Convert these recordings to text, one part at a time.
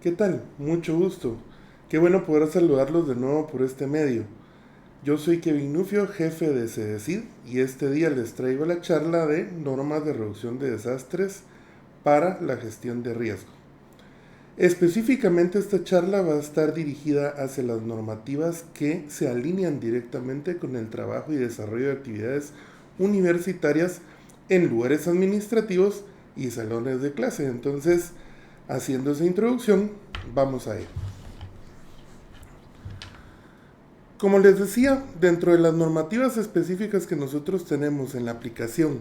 ¿Qué tal? Mucho gusto. Qué bueno poder saludarlos de nuevo por este medio. Yo soy Kevin Nufio, jefe de CEDECID, y este día les traigo la charla de normas de reducción de desastres para la gestión de riesgo. Específicamente esta charla va a estar dirigida hacia las normativas que se alinean directamente con el trabajo y desarrollo de actividades universitarias en lugares administrativos y salones de clase. Entonces, haciendo esa introducción, vamos a ello. Como les decía, dentro de las normativas específicas que nosotros tenemos en la aplicación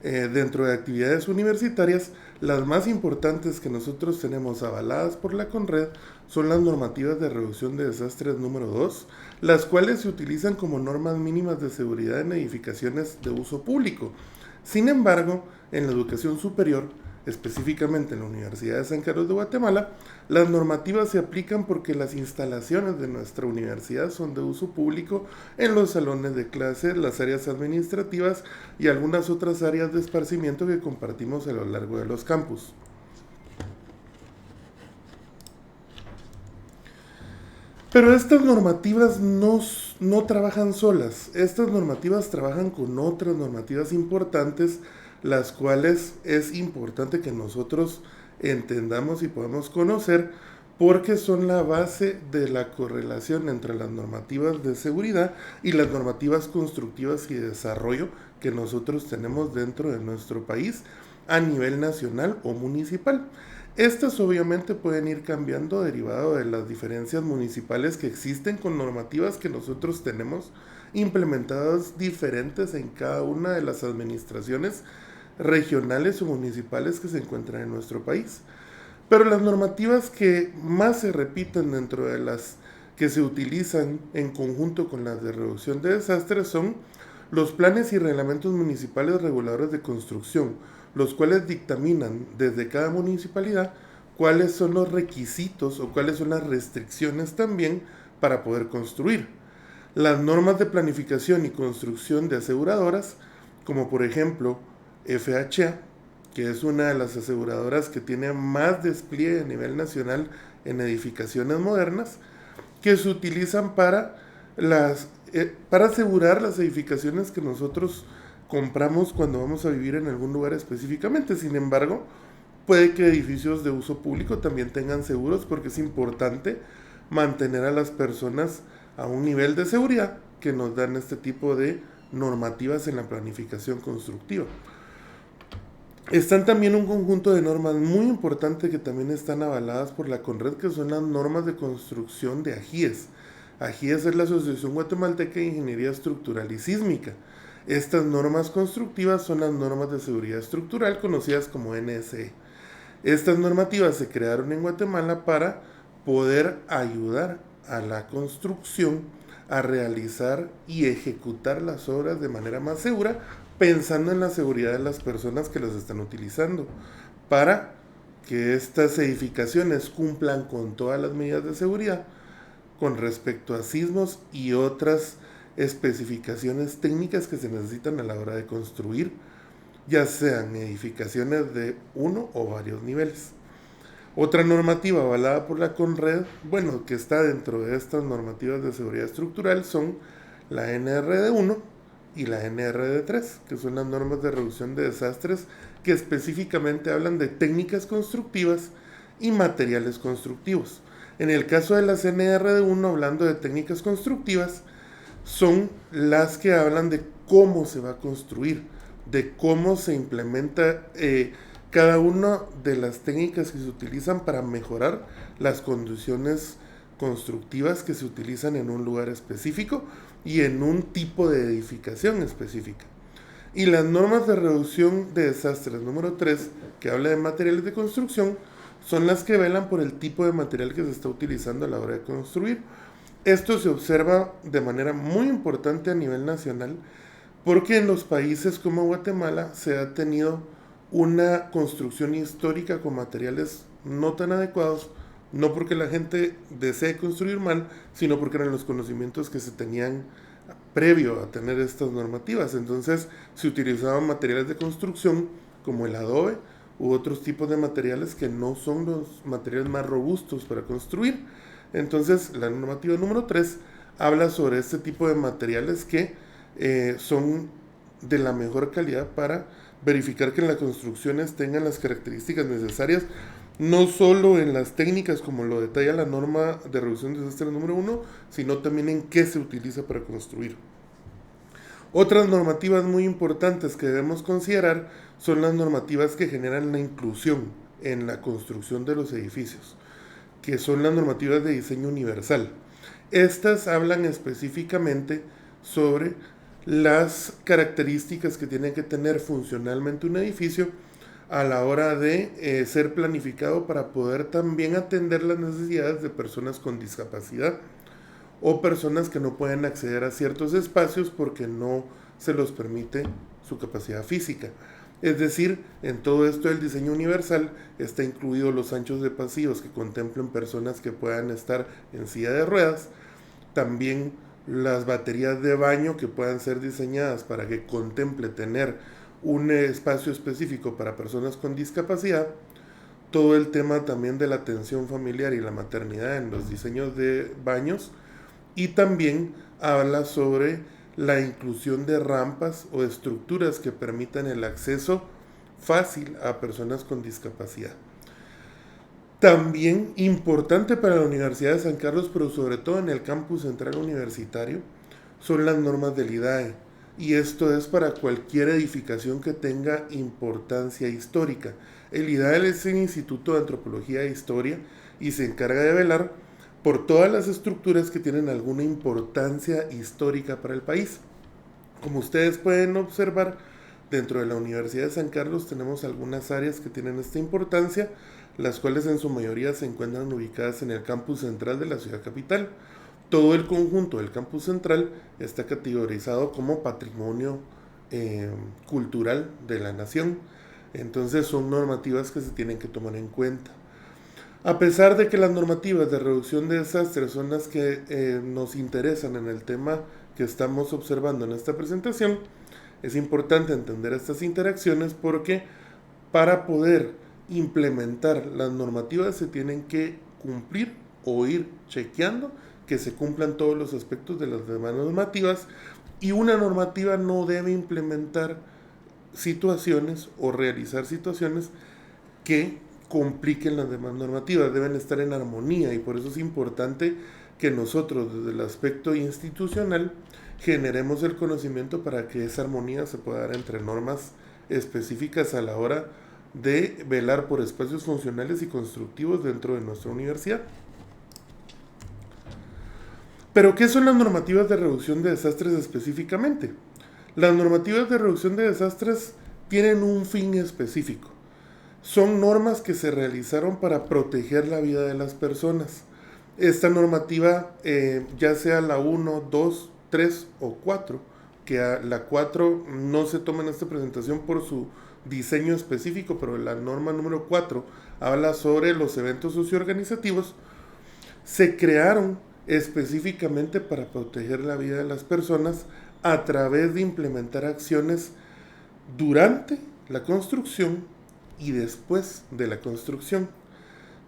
dentro de actividades universitarias, las más importantes que nosotros tenemos avaladas por la CONRED son las normativas de reducción de desastres número 2, las cuales se utilizan como normas mínimas de seguridad en edificaciones de uso público. Sin embargo, en la educación superior, específicamente en la Universidad de San Carlos de Guatemala, las normativas se aplican porque las instalaciones de nuestra universidad son de uso público en los salones de clase, las áreas administrativas y algunas otras áreas de esparcimiento que compartimos a lo largo de los campus. Pero estas normativas no trabajan solas, estas normativas trabajan con otras normativas importantes, las cuales es importante que nosotros entendamos y podamos conocer porque son la base de la correlación entre las normativas de seguridad y las normativas constructivas y de desarrollo que nosotros tenemos dentro de nuestro país a nivel nacional o municipal. Estas obviamente pueden ir cambiando derivado de las diferencias municipales que existen con normativas que nosotros tenemos implementadas diferentes en cada una de las administraciones regionales o municipales que se encuentran en nuestro país. Pero las normativas que más se repiten dentro de las que se utilizan en conjunto con las de reducción de desastres son los planes y reglamentos municipales reguladores de construcción, los cuales dictaminan desde cada municipalidad cuáles son los requisitos o cuáles son las restricciones también para poder construir. Las normas de planificación y construcción de aseguradoras, como por ejemplo FHA, que es una de las aseguradoras que tiene más despliegue a nivel nacional en edificaciones modernas, que se utilizan para asegurar las edificaciones que nosotros compramos cuando vamos a vivir en algún lugar específicamente. Sin embargo, puede que edificios de uso público también tengan seguros porque es importante mantener a las personas a un nivel de seguridad que nos dan este tipo de normativas en la planificación constructiva. Están también un conjunto de normas muy importantes que también están avaladas por la CONRED, que son las normas de construcción de AGIES. AGIES es la Asociación Guatemalteca de Ingeniería Estructural y Sísmica. Estas normas constructivas son las normas de seguridad estructural conocidas como NSE. Estas normativas se crearon en Guatemala para poder ayudar a la construcción a realizar y ejecutar las obras de manera más segura, pensando en la seguridad de las personas que las están utilizando, para que estas edificaciones cumplan con todas las medidas de seguridad con respecto a sismos y otras especificaciones técnicas que se necesitan a la hora de construir, ya sean edificaciones de uno o varios niveles. Otra normativa avalada por la CONRED, bueno, que está dentro de estas normativas de seguridad estructural, son la NRD1 y la NRD3, que son las normas de reducción de desastres que específicamente hablan de técnicas constructivas y materiales constructivos. En el caso de las NRD1, hablando de técnicas constructivas, son las que hablan de cómo se va a construir, de cómo se implementa cada una de las técnicas que se utilizan para mejorar las condiciones constructivas que se utilizan en un lugar específico y en un tipo de edificación específica. Y las normas de reducción de desastres número 3, que habla de materiales de construcción, son las que velan por el tipo de material que se está utilizando a la hora de construir. Esto se observa de manera muy importante a nivel nacional porque en los países como Guatemala se ha tenido una construcción histórica con materiales no tan adecuados, no porque la gente desee construir mal, sino porque eran los conocimientos que se tenían previo a tener estas normativas. Entonces se utilizaban materiales de construcción como el adobe u otros tipos de materiales que no son los materiales más robustos para construir. Entonces, la normativa número 3 habla sobre este tipo de materiales que son de la mejor calidad para verificar que las construcciones tengan las características necesarias, no solo en las técnicas como lo detalla la norma de reducción de desastres número 1, sino también en qué se utiliza para construir. Otras normativas muy importantes que debemos considerar son las normativas que generan la inclusión en la construcción de los edificios, que son las normativas de diseño universal. Estas hablan específicamente sobre las características que tiene que tener funcionalmente un edificio a la hora de ser planificado para poder también atender las necesidades de personas con discapacidad o personas que no pueden acceder a ciertos espacios porque no se los permite su capacidad física. Es decir, en todo esto del diseño universal está incluido los anchos de pasillos que contemplen personas que puedan estar en silla de ruedas, también las baterías de baño que puedan ser diseñadas para que contemple tener un espacio específico para personas con discapacidad, todo el tema también de la atención familiar y la maternidad en los diseños de baños, y también habla sobre la inclusión de rampas o estructuras que permitan el acceso fácil a personas con discapacidad. También importante para la Universidad de San Carlos, pero sobre todo en el campus central universitario, son las normas del IDAE. Y esto es para cualquier edificación que tenga importancia histórica. El IDAE es el Instituto de Antropología e Historia y se encarga de velar por todas las estructuras que tienen alguna importancia histórica para el país. Como ustedes pueden observar, dentro de la Universidad de San Carlos tenemos algunas áreas que tienen esta importancia, las cuales en su mayoría se encuentran ubicadas en el campus central de la ciudad capital. Todo el conjunto del campus central está categorizado como patrimonio cultural de la nación. Entonces son normativas que se tienen que tomar en cuenta. A pesar de que las normativas de reducción de desastres son las que nos interesan en el tema que estamos observando en esta presentación, es importante entender estas interacciones porque para poder implementar las normativas se tienen que cumplir o ir chequeando que se cumplan todos los aspectos de las demás normativas, y una normativa no debe implementar situaciones o realizar situaciones que compliquen las demás normativas, deben estar en armonía, y por eso es importante que nosotros desde el aspecto institucional generemos el conocimiento para que esa armonía se pueda dar entre normas específicas a la hora de velar por espacios funcionales y constructivos dentro de nuestra universidad. Pero, ¿qué son las normativas de reducción de desastres específicamente? Las normativas de reducción de desastres tienen un fin específico. Son normas que se realizaron para proteger la vida de las personas. Esta normativa, ya sea la 1, 2, 3 o 4, que la 4 no se toma en esta presentación por su diseño específico, pero la norma número 4 habla sobre los eventos socioorganizativos, se crearon específicamente para proteger la vida de las personas a través de implementar acciones durante la construcción y después de la construcción.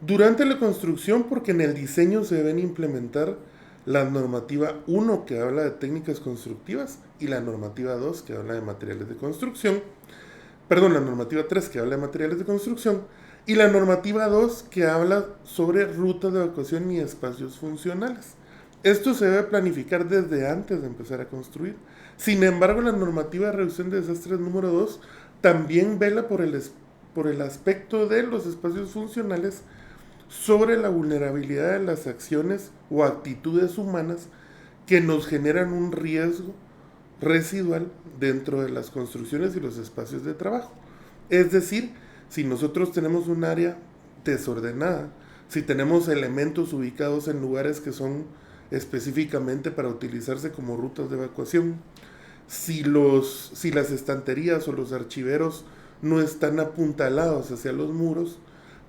Durante la construcción, porque en el diseño se deben implementar la normativa 1 que habla de técnicas constructivas y la normativa 2 que habla de materiales de construcción, la normativa 3 que habla de materiales de construcción y la normativa 2 que habla sobre rutas de evacuación y espacios funcionales. Esto se debe planificar desde antes de empezar a construir. Sin embargo, la normativa de reducción de desastres número 2 también vela por el aspecto de los espacios funcionales sobre la vulnerabilidad de las acciones o actitudes humanas que nos generan un riesgo residual dentro de las construcciones y los espacios de trabajo. Es decir, si nosotros tenemos un área desordenada, si tenemos elementos ubicados en lugares que son específicamente para utilizarse como rutas de evacuación, si las estanterías o los archiveros no están apuntalados hacia los muros,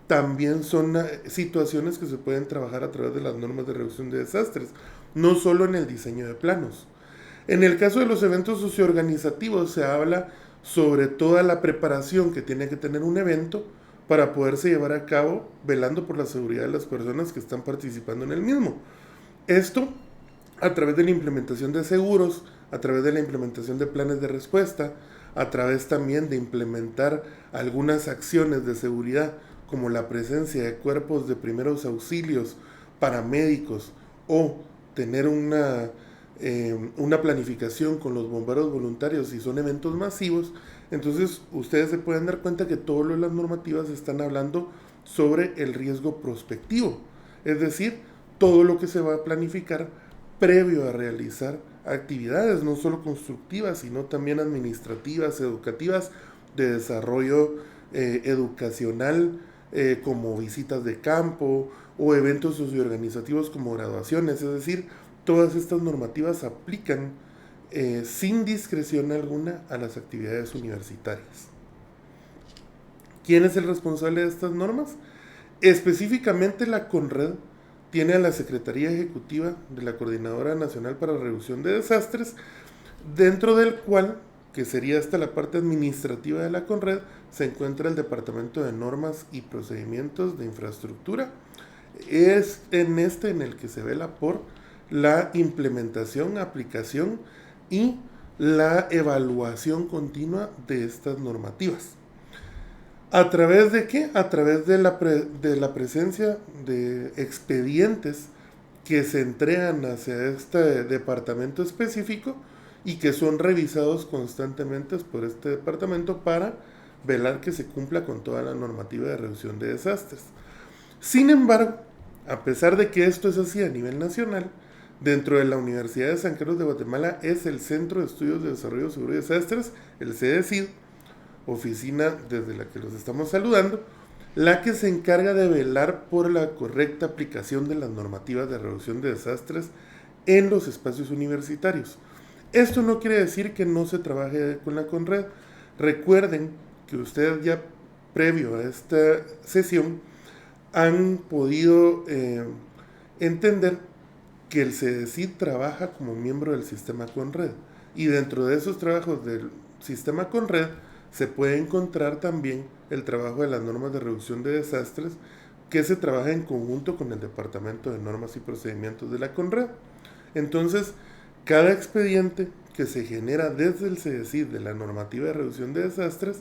también son situaciones que se pueden trabajar a través de las normas de reducción de desastres, no solo en el diseño de planos. En el caso de los eventos socioorganizativos se habla sobre toda la preparación que tiene que tener un evento para poderse llevar a cabo velando por la seguridad de las personas que están participando en el mismo. Esto a través de la implementación de seguros, a través de la implementación de planes de respuesta, a través también de implementar algunas acciones de seguridad como la presencia de cuerpos de primeros auxilios, paramédicos o tener una planificación con los bomberos voluntarios si son eventos masivos. Entonces ustedes se pueden dar cuenta que todas las normativas están hablando sobre el riesgo prospectivo, es decir, todo lo que se va a planificar previo a realizar actividades, no solo constructivas, sino también administrativas, educativas, de desarrollo educacional, como visitas de campo o eventos socioorganizativos como graduaciones. Es decir, todas estas normativas aplican sin discreción alguna a las actividades universitarias. ¿Quién es el responsable de estas normas? Específicamente la CONRED tiene a la Secretaría Ejecutiva de la Coordinadora Nacional para la Reducción de Desastres, dentro del cual, que sería hasta la parte administrativa de la CONRED, se encuentra el Departamento de Normas y Procedimientos de Infraestructura. Es en el que se vela por la implementación, aplicación y la evaluación continua de estas normativas. ¿A través de qué? A través de la presencia de expedientes que se entregan hacia este departamento específico y que son revisados constantemente por este departamento para velar que se cumpla con toda la normativa de reducción de desastres. Sin embargo, a pesar de que esto es así a nivel nacional, dentro de la Universidad de San Carlos de Guatemala es el Centro de Estudios de Desarrollo Seguro y Desastres, el CEDESID, oficina desde la que los estamos saludando, la que se encarga de velar por la correcta aplicación de las normativas de reducción de desastres en los espacios universitarios. Esto no quiere decir que no se trabaje con la CONRED. Recuerden que ustedes ya previo a esta sesión han podido entender que el CEDESID trabaja como miembro del sistema CONRED, y dentro de esos trabajos del sistema CONRED se puede encontrar también el trabajo de las normas de reducción de desastres, que se trabaja en conjunto con el Departamento de Normas y Procedimientos de la CONRED. Entonces, cada expediente que se genera desde el CEDESID de la normativa de reducción de desastres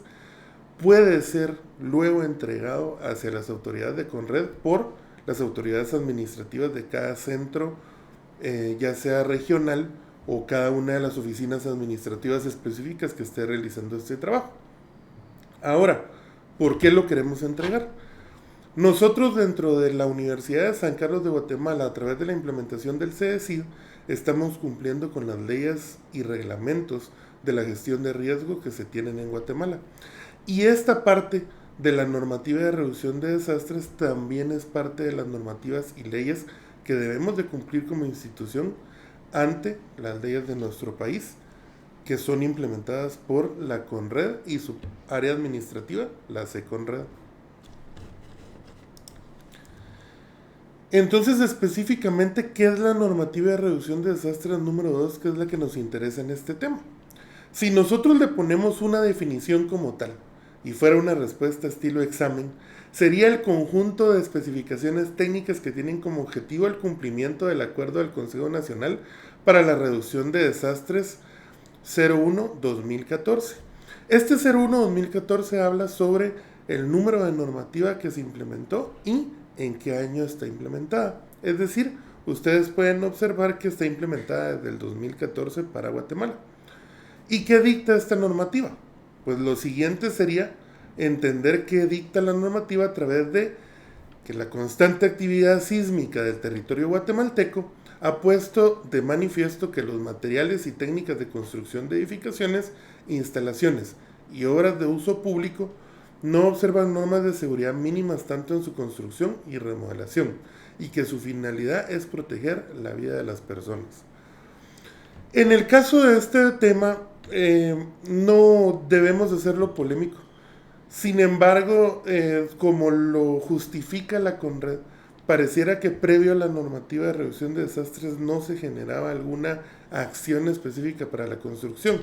puede ser luego entregado hacia las autoridades de CONRED por las autoridades administrativas de cada centro, ya sea regional o cada una de las oficinas administrativas específicas que esté realizando este trabajo. Ahora, ¿por qué lo queremos entregar? Nosotros dentro de la Universidad de San Carlos de Guatemala, a través de la implementación del CEDESID, estamos cumpliendo con las leyes y reglamentos de la gestión de riesgo que se tienen en Guatemala. Y esta parte de la normativa de reducción de desastres también es parte de las normativas y leyes que debemos de cumplir como institución ante las leyes de nuestro país, que son implementadas por la CONRED y su área administrativa, la CECONRED. Entonces, específicamente, ¿qué es la normativa de reducción de desastres número 2, que es la que nos interesa en este tema? Si nosotros le ponemos una definición como tal, y fuera una respuesta estilo examen, sería el conjunto de especificaciones técnicas que tienen como objetivo el cumplimiento del acuerdo del Consejo Nacional para la Reducción de Desastres 01-2014. Este 01-2014 habla sobre el número de normativa que se implementó y en qué año está implementada. Es decir, ustedes pueden observar que está implementada desde el 2014 para Guatemala. ¿Y qué dicta esta normativa? Pues lo siguiente sería entender qué dicta la normativa a través de que la constante actividad sísmica del territorio guatemalteco ha puesto de manifiesto que los materiales y técnicas de construcción de edificaciones, instalaciones y obras de uso público no observan normas de seguridad mínimas tanto en su construcción y remodelación, y que su finalidad es proteger la vida de las personas. En el caso de este tema, no debemos hacerlo polémico. Sin embargo, como lo justifica la CONRED, pareciera que previo a la normativa de reducción de desastres no se generaba alguna acción específica para la construcción.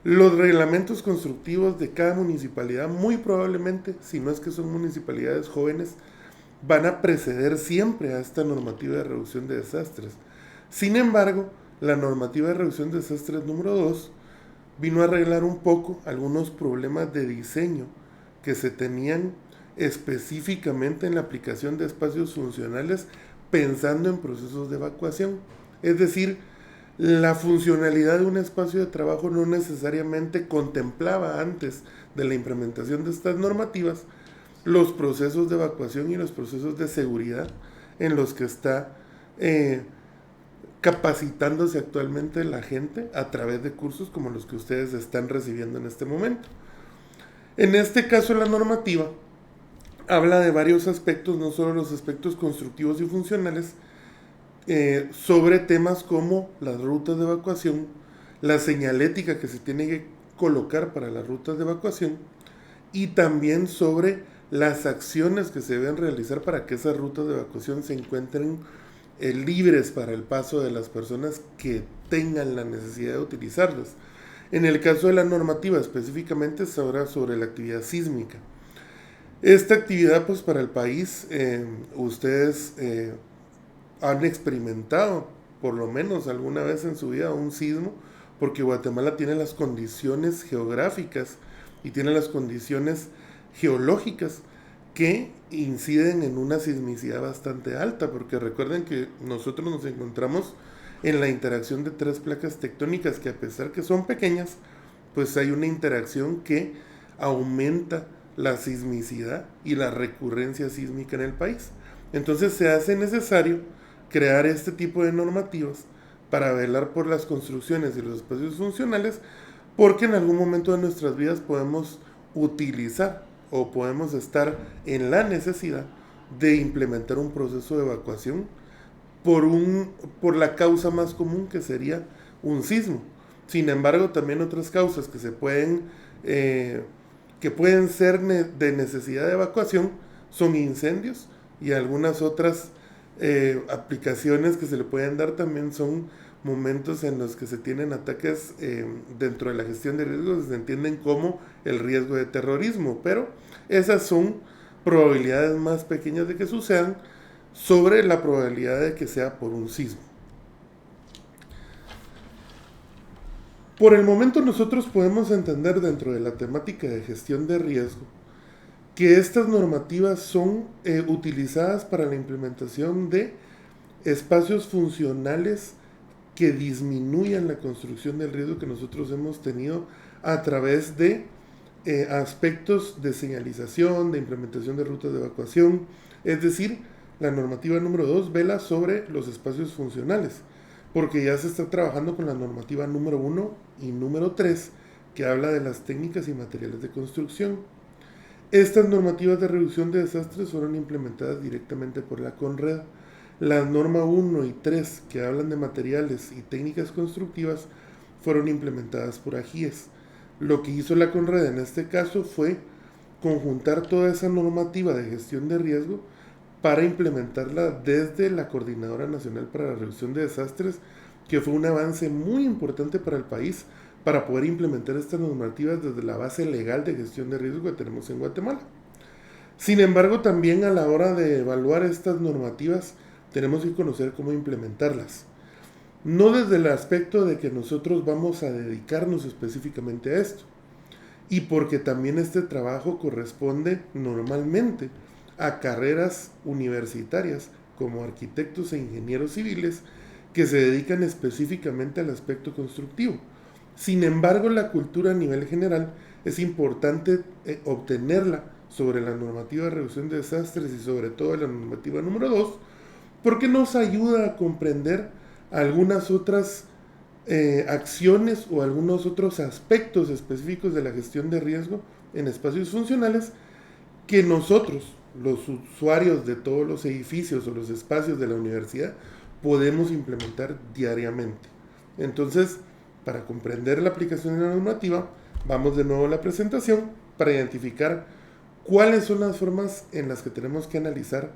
Los reglamentos constructivos de cada municipalidad, muy probablemente, si no es que son municipalidades jóvenes, van a preceder siempre a esta normativa de reducción de desastres. Sin embargo, la normativa de reducción de desastres número 2 vino a arreglar un poco algunos problemas de diseño que se tenían específicamente en la aplicación de espacios funcionales pensando en procesos de evacuación. Es decir, la funcionalidad de un espacio de trabajo no necesariamente contemplaba antes de la implementación de estas normativas los procesos de evacuación y los procesos de seguridad en los que está capacitándose actualmente la gente a través de cursos como los que ustedes están recibiendo en este momento. En este caso, la normativa habla de varios aspectos, no solo los aspectos constructivos y funcionales, sobre temas como las rutas de evacuación, la señalética que se tiene que colocar para las rutas de evacuación y también sobre las acciones que se deben realizar para que esas rutas de evacuación se encuentren libres para el paso de las personas que tengan la necesidad de utilizarlas. En el caso de la normativa específicamente se habla sobre la actividad sísmica. Esta actividad, pues para el país, ustedes han experimentado por lo menos alguna vez en su vida un sismo, porque Guatemala tiene las condiciones geográficas y tiene las condiciones geológicas que inciden en una sismicidad bastante alta, porque recuerden que nosotros nos encontramos en la interacción de tres placas tectónicas que, a pesar que son pequeñas, pues hay una interacción que aumenta la sismicidad y la recurrencia sísmica en el país. Entonces se hace necesario crear este tipo de normativas para velar por las construcciones y los espacios funcionales, porque en algún momento de nuestras vidas podemos utilizar o podemos estar en la necesidad de implementar un proceso de evacuación por la causa más común, que sería un sismo. Sin embargo, también otras causas que pueden ser de necesidad de evacuación son incendios, y algunas otras aplicaciones que se le pueden dar también son momentos en los que se tienen ataques dentro de la gestión de riesgos, se entienden como el riesgo de terrorismo, pero esas son probabilidades más pequeñas de que sucedan sobre la probabilidad de que sea por un sismo. Por el momento nosotros podemos entender, dentro de la temática de gestión de riesgo, que estas normativas son utilizadas para la implementación de espacios funcionales que disminuyan la construcción del riesgo que nosotros hemos tenido a través de aspectos de señalización, de implementación de rutas de evacuación. Es decir, la normativa número 2 vela sobre los espacios funcionales, porque ya se está trabajando con la normativa número 1 y número 3, que habla de las técnicas y materiales de construcción. Estas normativas de reducción de desastres fueron implementadas directamente por la CONRED. Las normas 1 y 3, que hablan de materiales y técnicas constructivas, fueron implementadas por AGIES. Lo que hizo la CONRED en este caso fue conjuntar toda esa normativa de gestión de riesgo para implementarla desde la Coordinadora Nacional para la Reducción de Desastres, que fue un avance muy importante para el país, para poder implementar estas normativas desde la base legal de gestión de riesgo que tenemos en Guatemala. Sin embargo, también a la hora de evaluar estas normativas, tenemos que conocer cómo implementarlas. No desde el aspecto de que nosotros vamos a dedicarnos específicamente a esto, y porque también este trabajo corresponde normalmente a carreras universitarias como arquitectos e ingenieros civiles que se dedican específicamente al aspecto constructivo. Sin embargo, la cultura a nivel general es importante obtenerla sobre la normativa de reducción de desastres y sobre todo la normativa número 2, porque nos ayuda a comprender algunas otras acciones o algunos otros aspectos específicos de la gestión de riesgo en espacios funcionales que nosotros, los usuarios de todos los edificios o los espacios de la universidad, podemos implementar diariamente. Entonces, para comprender la aplicación de la normativa, vamos de nuevo a la presentación para identificar cuáles son las formas en las que tenemos que analizar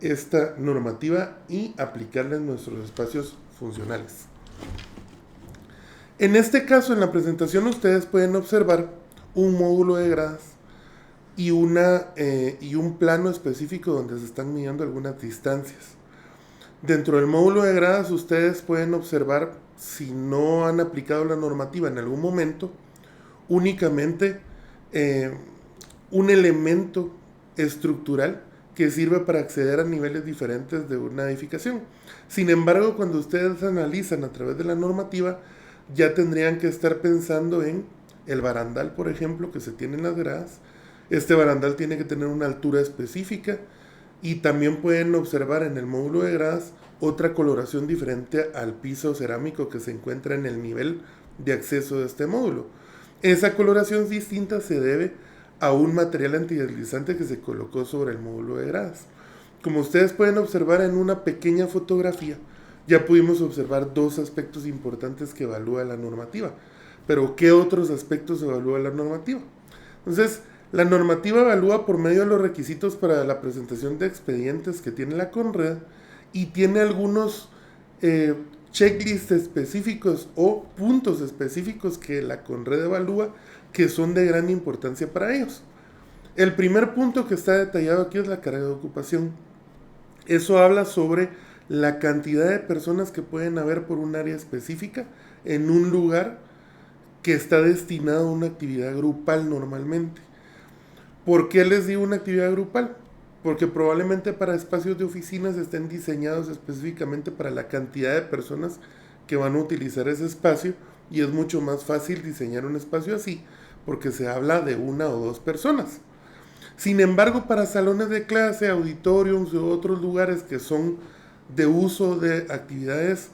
esta normativa y aplicarla en nuestros espacios funcionales. En este caso, en la presentación, ustedes pueden observar un módulo de gradas y un plano específico donde se están midiendo algunas distancias. Dentro del módulo de gradas, ustedes pueden observar, si no han aplicado la normativa en algún momento, únicamente eh, un elemento estructural que sirve para acceder a niveles diferentes de una edificación. Sin embargo, cuando ustedes analizan a través de la normativa, ya tendrían que estar pensando en el barandal, por ejemplo, que se tiene en las gradas. Este barandal tiene que tener una altura específica y también pueden observar en el módulo de gradas otra coloración diferente al piso cerámico que se encuentra en el nivel de acceso de este módulo. Esa coloración distinta se debe a un material antideslizante que se colocó sobre el módulo de gradas. Como ustedes pueden observar en una pequeña fotografía, ya pudimos observar dos aspectos importantes que evalúa la normativa. Pero, ¿qué otros aspectos evalúa la normativa? Entonces, la normativa evalúa por medio de los requisitos para la presentación de expedientes que tiene la CONRED y tiene algunos checklists específicos o puntos específicos que la CONRED evalúa que son de gran importancia para ellos. El primer punto que está detallado aquí es la carga de ocupación. Eso habla sobre la cantidad de personas que pueden haber por un área específica en un lugar que está destinado a una actividad grupal normalmente. ¿Por qué les digo una actividad grupal? Porque probablemente para espacios de oficinas estén diseñados específicamente para la cantidad de personas que van a utilizar ese espacio y es mucho más fácil diseñar un espacio así porque se habla de una o dos personas. Sin embargo, para salones de clase, auditoriums u otros lugares que son de uso de actividades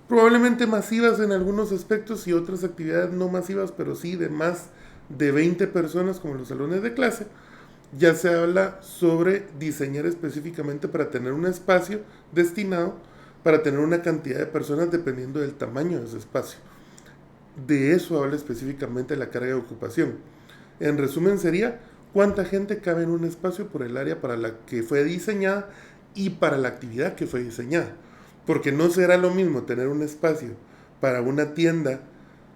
probablemente masivas en algunos aspectos y otras actividades no masivas, pero sí de más de 20 personas como los salones de clase, ya se habla sobre diseñar específicamente para tener un espacio destinado para tener una cantidad de personas dependiendo del tamaño de ese espacio. De eso habla específicamente la carga de ocupación. En resumen sería cuánta gente cabe en un espacio por el área para la que fue diseñada y para la actividad que fue diseñada. Porque no será lo mismo tener un espacio para una tienda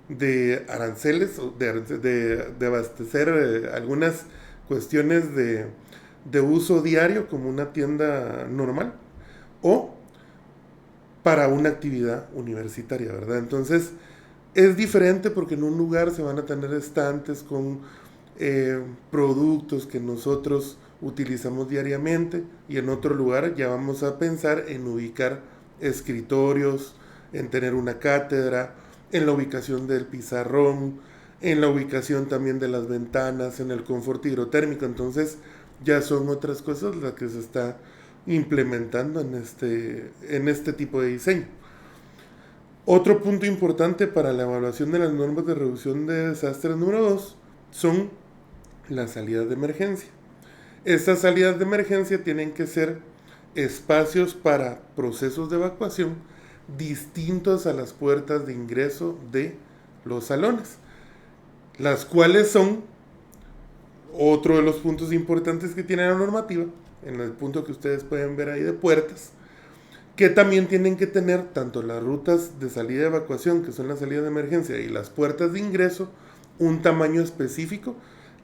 de aranceles, de abastecer algunas cuestiones de uso diario como una tienda normal o para una actividad universitaria, ¿verdad? Entonces es diferente porque en un lugar se van a tener estantes con productos que nosotros utilizamos diariamente y en otro lugar ya vamos a pensar en ubicar escritorios, en tener una cátedra, en la ubicación del pizarrón, en la ubicación también de las ventanas, en el confort hidrotérmico. Entonces ya son otras cosas las que se está implementando en este tipo de diseño. Otro punto importante para la evaluación de las normas de reducción de desastres número 2 son las salidas de emergencia. Estas salidas de emergencia tienen que ser espacios para procesos de evacuación distintos a las puertas de ingreso de los salones, las cuales son otro de los puntos importantes que tiene la normativa, en el punto que ustedes pueden ver ahí de puertas, que también tienen que tener tanto las rutas de salida de evacuación, que son las salidas de emergencia, y las puertas de ingreso, un tamaño específico,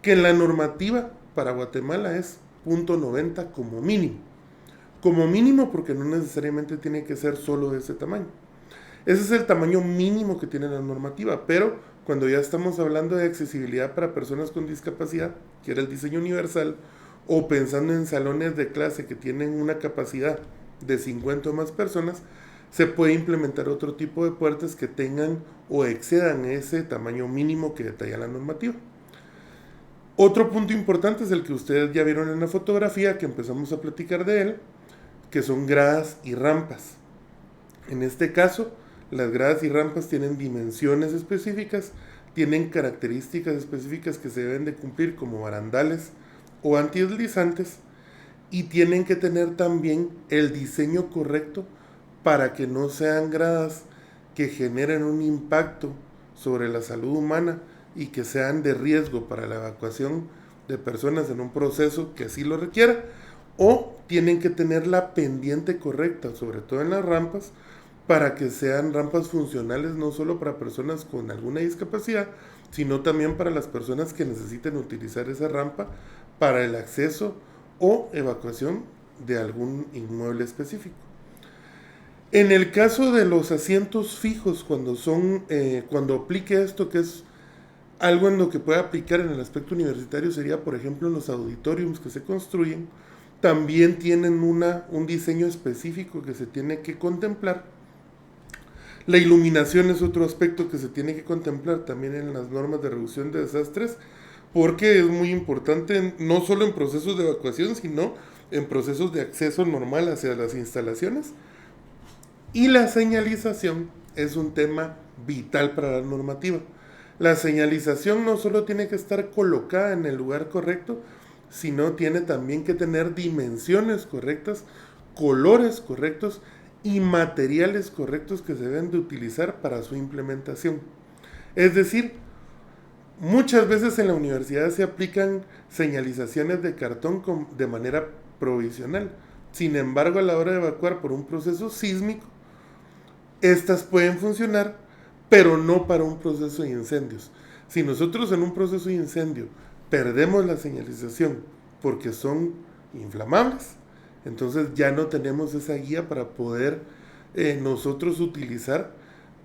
que en la normativa para Guatemala es .90 como mínimo. Como mínimo porque no necesariamente tiene que ser solo de ese tamaño. Ese es el tamaño mínimo que tiene la normativa, pero cuando ya estamos hablando de accesibilidad para personas con discapacidad, que era el diseño universal, o pensando en salones de clase que tienen una capacidad de 50 o más personas, se puede implementar otro tipo de puertas que tengan o excedan ese tamaño mínimo que detalla la normativa. Otro punto importante es el que ustedes ya vieron en la fotografía, que empezamos a platicar de él, que son gradas y rampas. En este caso, las gradas y rampas tienen dimensiones específicas, tienen características específicas que se deben de cumplir como barandales o antideslizantes y tienen que tener también el diseño correcto para que no sean gradas que generen un impacto sobre la salud humana y que sean de riesgo para la evacuación de personas en un proceso que así lo requiera, o tienen que tener la pendiente correcta, sobre todo en las rampas, para que sean rampas funcionales no solo para personas con alguna discapacidad, sino también para las personas que necesiten utilizar esa rampa para el acceso o evacuación de algún inmueble específico. En el caso de los asientos fijos, cuando aplique esto, que es algo en lo que puede aplicar en el aspecto universitario, sería, por ejemplo, en los auditoriums que se construyen, también tienen un diseño específico que se tiene que contemplar. La iluminación es otro aspecto que se tiene que contemplar también en las normas de reducción de desastres, porque es muy importante no solo en procesos de evacuación, sino en procesos de acceso normal hacia las instalaciones. Y la señalización es un tema vital para la normativa. La señalización no solo tiene que estar colocada en el lugar correcto, sino tiene también que tener dimensiones correctas, colores correctos y materiales correctos que se deben de utilizar para su implementación. Es decir, muchas veces en la universidad se aplican señalizaciones de cartón de manera provisional. Sin embargo, a la hora de evacuar por un proceso sísmico, estas pueden funcionar, pero no para un proceso de incendios. Si nosotros en un proceso de incendio perdemos la señalización porque son inflamables, entonces ya no tenemos esa guía para poder nosotros utilizar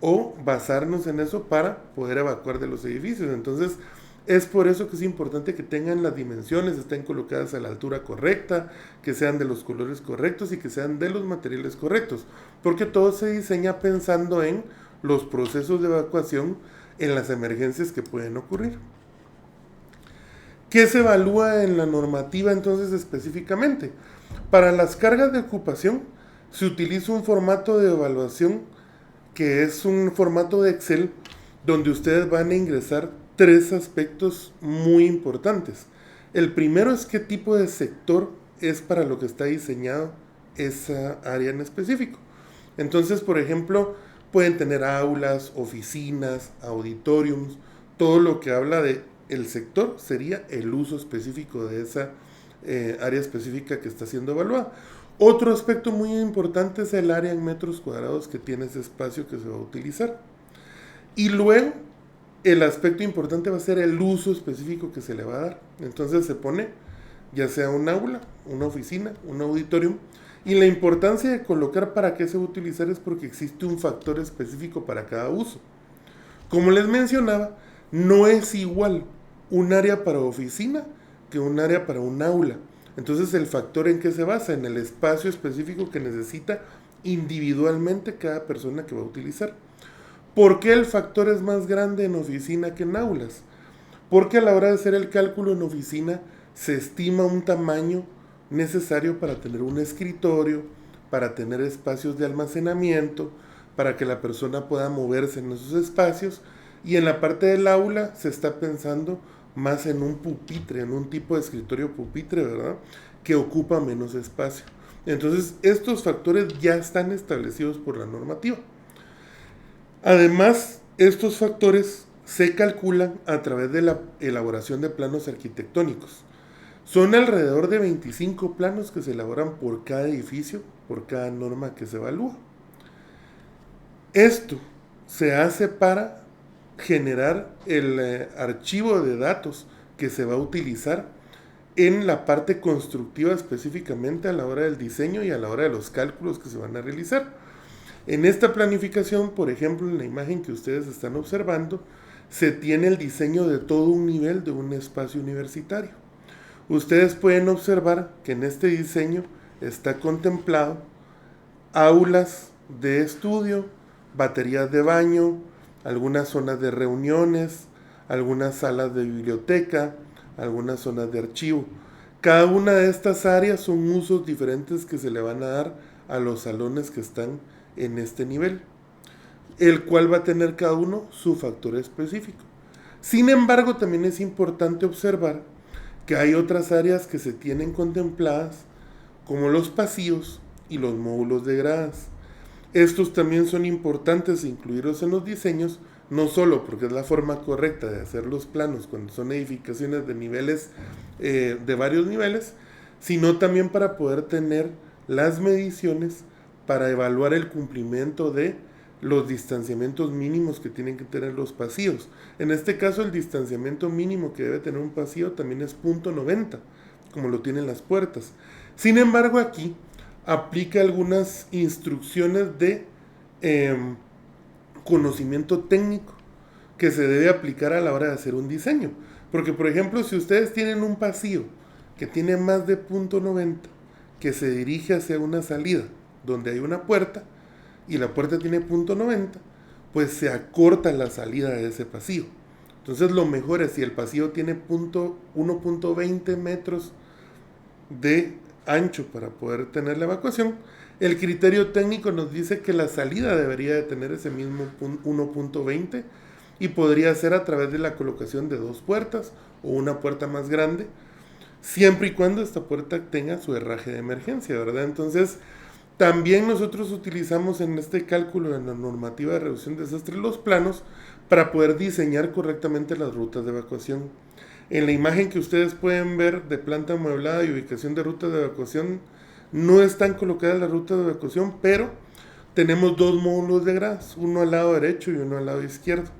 o basarnos en eso para poder evacuar de los edificios. Entonces es por eso que es importante que tengan las dimensiones, estén colocadas a la altura correcta, que sean de los colores correctos y que sean de los materiales correctos, porque todo se diseña pensando en los procesos de evacuación en las emergencias que pueden ocurrir. ¿Qué se evalúa en la normativa entonces específicamente? Para las cargas de ocupación se utiliza un formato de evaluación que es un formato de Excel donde ustedes van a ingresar 3 aspectos muy importantes. El primero es qué tipo de sector es para lo que está diseñado esa área en específico. Entonces, por ejemplo, pueden tener aulas, oficinas, auditoriums, todo lo que habla de el sector sería el uso específico de esa área específica que está siendo evaluada. Otro aspecto muy importante es el área en metros cuadrados que tiene ese espacio que se va a utilizar. Y luego, el aspecto importante va a ser el uso específico que se le va a dar. Entonces se pone ya sea un aula, una oficina, un auditorium. Y la importancia de colocar para qué se va a utilizar es porque existe un factor específico para cada uso. Como les mencionaba, no es igual un área para oficina que un área para un aula. Entonces el factor en qué se basa, en el espacio específico que necesita individualmente cada persona que va a utilizar. ¿Por qué el factor es más grande en oficina que en aulas? Porque a la hora de hacer el cálculo en oficina se estima un tamaño necesario para tener un escritorio, para tener espacios de almacenamiento, para que la persona pueda moverse en esos espacios, y en la parte del aula se está pensando más en un pupitre, en un tipo de escritorio pupitre, ¿verdad? Que ocupa menos espacio. Entonces, estos factores ya están establecidos por la normativa. Además, estos factores se calculan a través de la elaboración de planos arquitectónicos. Son alrededor de 25 planos que se elaboran por cada edificio, por cada norma que se evalúa. Esto se hace para generar el archivo de datos que se va a utilizar en la parte constructiva específicamente a la hora del diseño y a la hora de los cálculos que se van a realizar. En esta planificación, por ejemplo, en la imagen que ustedes están observando, se tiene el diseño de todo un nivel de un espacio universitario. Ustedes pueden observar que en este diseño está contemplado aulas de estudio, baterías de baño, algunas zonas de reuniones, algunas salas de biblioteca, algunas zonas de archivo. Cada una de estas áreas son usos diferentes que se le van a dar a los salones que están en este nivel, el cual va a tener cada uno su factor específico. Sin embargo, también es importante observar que hay otras áreas que se tienen contempladas, como los pasillos y los módulos de gradas. Estos también son importantes incluirlos en los diseños, no solo porque es la forma correcta de hacer los planos cuando son edificaciones de niveles, de varios niveles, sino también para poder tener las mediciones para evaluar el cumplimiento de los distanciamientos mínimos que tienen que tener los pasillos. En este caso, el distanciamiento mínimo que debe tener un pasillo también es .90, como lo tienen las puertas. Sin embargo, aquí aplica algunas instrucciones de conocimiento técnico que se debe aplicar a la hora de hacer un diseño. Porque, por ejemplo, si ustedes tienen un pasillo que tiene más de .90, que se dirige hacia una salida donde hay una puerta, y la puerta tiene .90, pues se acorta la salida de ese pasillo. Entonces lo mejor es, si el pasillo tiene 1.20 metros de ancho para poder tener la evacuación, el criterio técnico nos dice que la salida debería de tener ese mismo 1.20 y podría ser a través de la colocación de 2 puertas o una puerta más grande, siempre y cuando esta puerta tenga su herraje de emergencia, ¿verdad? Entonces, también nosotros utilizamos en este cálculo de la normativa de reducción de desastres los planos para poder diseñar correctamente las rutas de evacuación. En la imagen que ustedes pueden ver de planta amueblada y ubicación de rutas de evacuación, no están colocadas las rutas de evacuación, pero tenemos 2 módulos de gradas, uno al lado derecho y uno al lado izquierdo.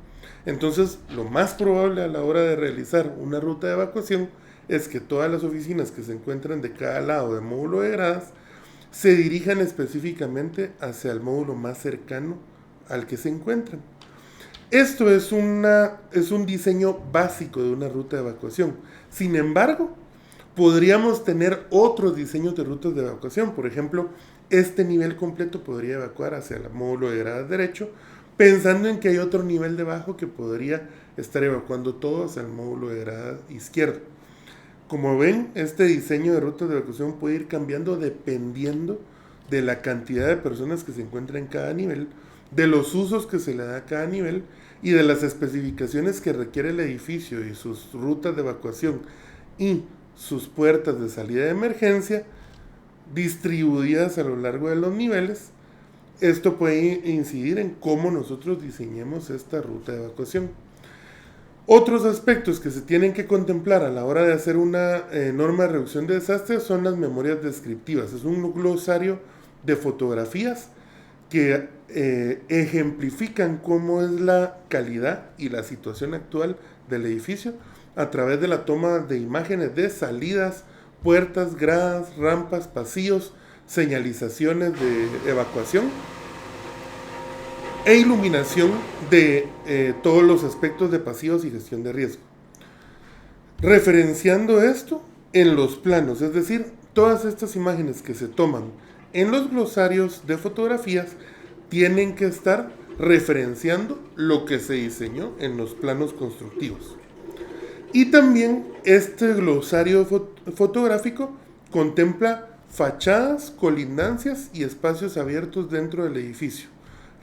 Entonces, lo más probable a la hora de realizar una ruta de evacuación es que todas las oficinas que se encuentran de cada lado del módulo de gradas se dirijan específicamente hacia el módulo más cercano al que se encuentran. Esto es un diseño básico de una ruta de evacuación. Sin embargo, podríamos tener otros diseños de rutas de evacuación. Por ejemplo, este nivel completo podría evacuar hacia el módulo de gradas derecho, pensando en que hay otro nivel debajo que podría estar evacuando todo hacia el módulo de gradas izquierdo. Como ven, este diseño de rutas de evacuación puede ir cambiando dependiendo de la cantidad de personas que se encuentran en cada nivel, de los usos que se le da a cada nivel y de las especificaciones que requiere el edificio y sus rutas de evacuación y sus puertas de salida de emergencia distribuidas a lo largo de los niveles. Esto puede incidir en cómo nosotros diseñemos esta ruta de evacuación. Otros aspectos que se tienen que contemplar a la hora de hacer una norma de reducción de desastres son las memorias descriptivas. Es un glosario de fotografías que ejemplifican cómo es la calidad y la situación actual del edificio a través de la toma de imágenes de salidas, puertas, gradas, rampas, pasillos, señalizaciones de evacuación e iluminación de todos los aspectos de pasillos y gestión de riesgo. Referenciando esto en los planos, es decir, todas estas imágenes que se toman en los glosarios de fotografías tienen que estar referenciando lo que se diseñó en los planos constructivos. Y también este glosario fotográfico contempla fachadas, colindancias y espacios abiertos dentro del edificio,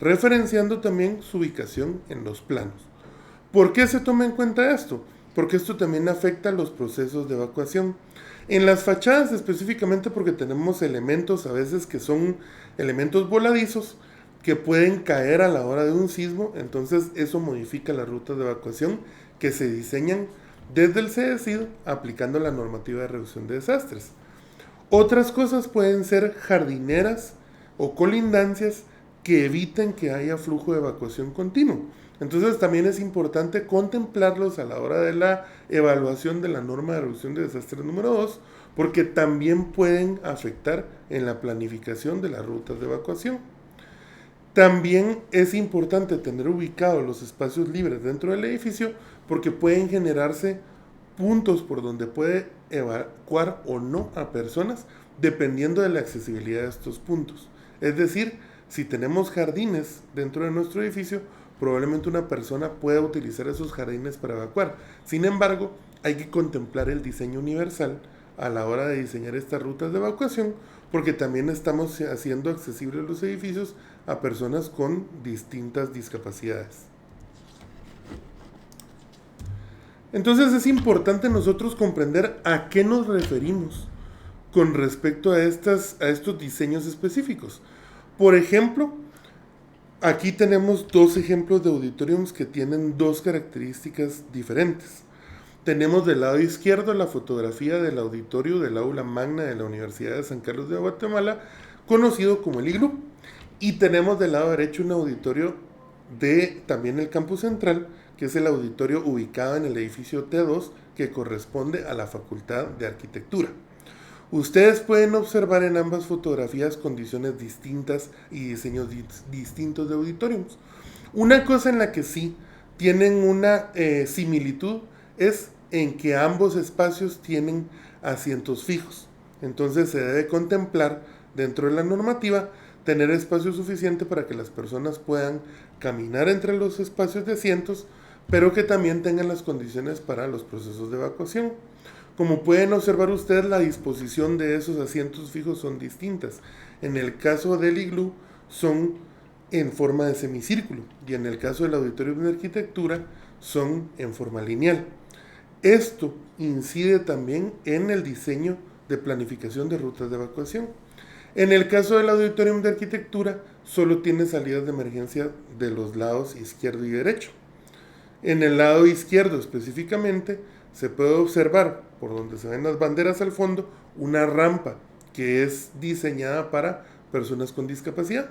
referenciando también su ubicación en los planos. ¿Por qué se toma en cuenta esto? Porque esto también afecta los procesos de evacuación. En las fachadas específicamente porque tenemos elementos a veces que son elementos voladizos que pueden caer a la hora de un sismo, entonces eso modifica las rutas de evacuación que se diseñan desde el CEDESID aplicando la normativa de reducción de desastres. Otras cosas pueden ser jardineras o colindancias que eviten que haya flujo de evacuación continuo. Entonces también es importante contemplarlos a la hora de la evaluación de la norma de reducción de desastres número 2, porque también pueden afectar en la planificación de las rutas de evacuación. También es importante tener ubicados los espacios libres dentro del edificio porque pueden generarse puntos por donde puede evacuar o no a personas dependiendo de la accesibilidad de estos puntos. Es decir, si tenemos jardines dentro de nuestro edificio, probablemente una persona pueda utilizar esos jardines para evacuar. Sin embargo, hay que contemplar el diseño universal a la hora de diseñar estas rutas de evacuación, porque también estamos haciendo accesibles los edificios a personas con distintas discapacidades. Entonces es importante nosotros comprender a qué nos referimos con respecto a estos diseños específicos. Por ejemplo, aquí tenemos 2 ejemplos de auditoriums que tienen 2 características diferentes. Tenemos del lado izquierdo la fotografía del auditorio del aula magna de la Universidad de San Carlos de Guatemala, conocido como el iglú. Y tenemos del lado derecho un auditorio de también el campus central, que es el auditorio ubicado en el edificio T2, que corresponde a la Facultad de Arquitectura. Ustedes pueden observar en ambas fotografías condiciones distintas y diseños distintos de auditoriums. Una cosa en la que sí tienen una similitud es en que ambos espacios tienen asientos fijos. Entonces se debe contemplar dentro de la normativa tener espacio suficiente para que las personas puedan caminar entre los espacios de asientos, pero que también tengan las condiciones para los procesos de evacuación. Como pueden observar ustedes, la disposición de esos asientos fijos son distintas. En el caso del iglú son en forma de semicírculo y en el caso del auditorio de arquitectura son en forma lineal. Esto incide también en el diseño de planificación de rutas de evacuación. En el caso del auditorium de arquitectura, solo tiene salidas de emergencia de los lados izquierdo y derecho. En el lado izquierdo específicamente, se puede observar, por donde se ven las banderas al fondo, una rampa que es diseñada para personas con discapacidad.